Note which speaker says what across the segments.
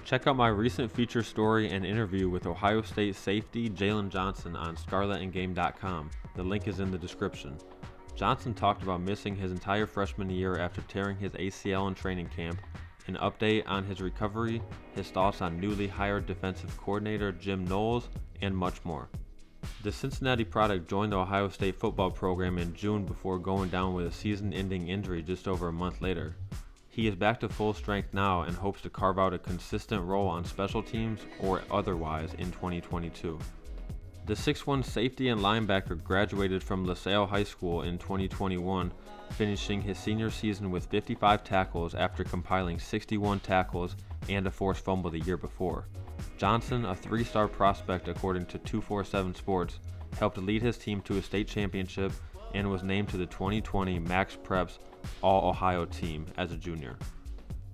Speaker 1: Check out my recent feature story and interview with Ohio State safety Jaylen Johnson on scarletandgame.com. The link is in the description. Johnson talked about missing his entire freshman year after tearing his ACL in training camp, an update on his recovery, his thoughts on newly hired defensive coordinator Jim Knowles, and much more. The Cincinnati-product joined the Ohio State football program in June before going down with a season-ending injury just over a month later. He is back to full strength now and hopes to carve out a consistent role on special teams or otherwise in 2022. The 6'1" safety and linebacker graduated from Salle High School in 2021, finishing his senior season with 55 tackles after compiling 61 tackles and a forced fumble the year before. Johnson, a 3-star prospect according to 247 Sports, helped lead his team to a state championship and was named to the 2020 MaxPreps All-Ohio team as a junior.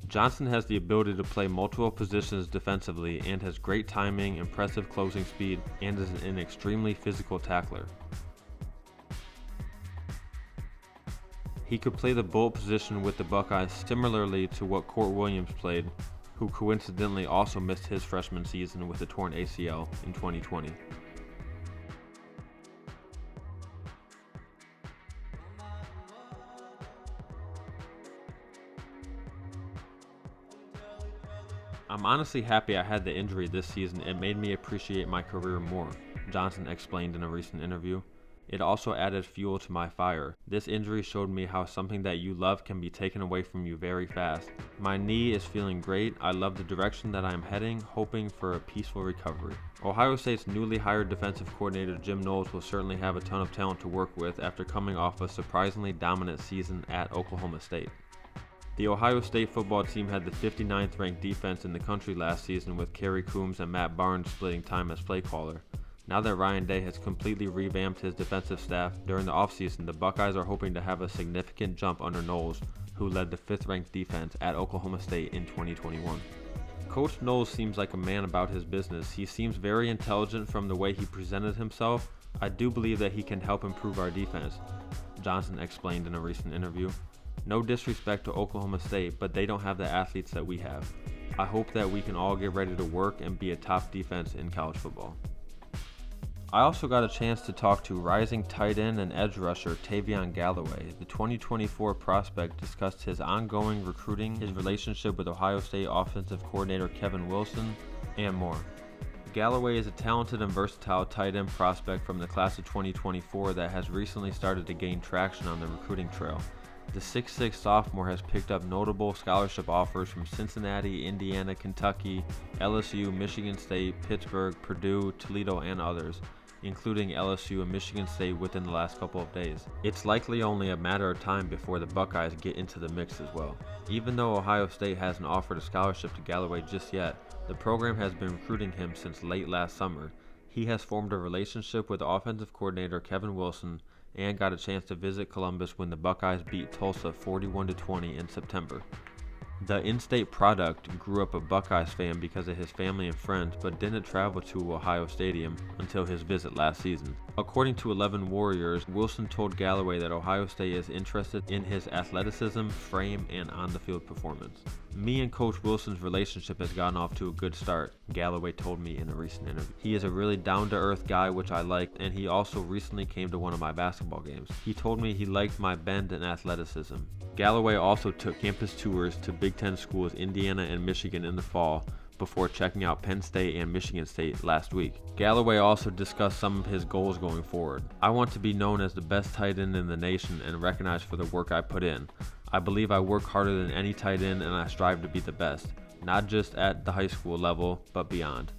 Speaker 1: Johnson has the ability to play multiple positions defensively and has great timing, impressive closing speed, and is an extremely physical tackler. He could play the bullet position with the Buckeyes similarly to what Kourt Williams played, who coincidentally also missed his freshman season with a torn ACL in 2020. I'm honestly happy I had the injury this season. It made me appreciate my career more, Johnson explained in a recent interview. It also added fuel to my fire. This injury showed me how something that you love can be taken away from you very fast. My knee is feeling great. I love the direction that I'm heading, hoping for a peaceful recovery. Ohio State's newly hired defensive coordinator Jim Knowles will certainly have a ton of talent to work with after coming off a surprisingly dominant season at Oklahoma State. The Ohio State football team had the 59th ranked defense in the country last season with Kerry, Coombs, and Matt Barnes splitting time as play caller. Now that Ryan Day has completely revamped his defensive staff during the offseason, the Buckeyes are hoping to have a significant jump under Knowles, who led the 5th ranked defense at Oklahoma State in 2021. Coach Knowles seems like a man about his business. He seems very intelligent from the way he presented himself. I do believe that he can help improve our defense, Johnson explained in a recent interview. No disrespect to Oklahoma State, but they don't have the athletes that we have. I hope that we can all get ready to work and be a top defense in college football. I also got a chance to talk to rising tight end and edge rusher Tayvion Galloway. The 2024 prospect discussed his ongoing recruiting, his relationship with Ohio State offensive coordinator Kevin Wilson, and more. Galloway is a talented and versatile tight end prospect from the class of 2024 that has recently started to gain traction on the recruiting trail. The 6'6" sophomore has picked up notable scholarship offers from Cincinnati, Indiana, Kentucky, LSU, Michigan State, Pittsburgh, Purdue, Toledo, and others, including LSU and Michigan State within the last couple of days. It's likely only a matter of time before the Buckeyes get into the mix as well. Even though Ohio State hasn't offered a scholarship to Galloway just yet, the program has been recruiting him since late last summer. He has formed a relationship with offensive coordinator Kevin Wilson and got a chance to visit Columbus when the Buckeyes beat Tulsa 41-20 in September. The in-state product grew up a Buckeyes fan because of his family and friends, but didn't travel to Ohio Stadium until his visit last season. According to 11 Warriors, Wilson told Galloway that Ohio State is interested in his athleticism, frame, and on-the-field performance. Me and Coach Wilson's relationship has gotten off to a good start, Galloway told me in a recent interview. He is a really down-to-earth guy, which I like, and he also recently came to one of my basketball games. He told me he liked my bend and athleticism. Galloway also took campus tours to Big Ten schools Indiana and Michigan in the fall before checking out Penn State and Michigan State last week. Galloway also discussed some of his goals going forward. I want to be known as the best tight end in the nation and recognized for the work I put in. I believe I work harder than any tight end and I strive to be the best, not just at the high school level, but beyond.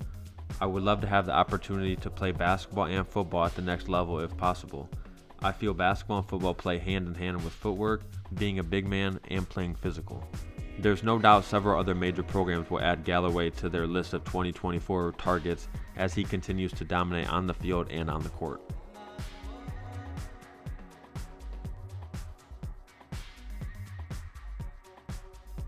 Speaker 1: I would love to have the opportunity to play basketball and football at the next level if possible. I feel basketball and football play hand in hand with footwork, being a big man, and playing physical. There's no doubt several other major programs will add Galloway to their list of 2024 targets as he continues to dominate on the field and on the court.